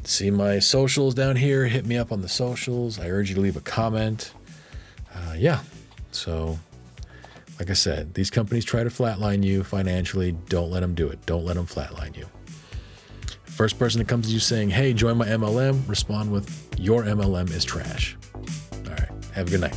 [SPEAKER 1] See my socials down here. Hit me up on the socials. I urge you to leave a comment. So like I said, these companies try to flatline you financially. Don't let them do it. Don't let them flatline you. First person that comes to you saying, hey, join my MLM, respond with, your MLM is trash. All right. Have a good night.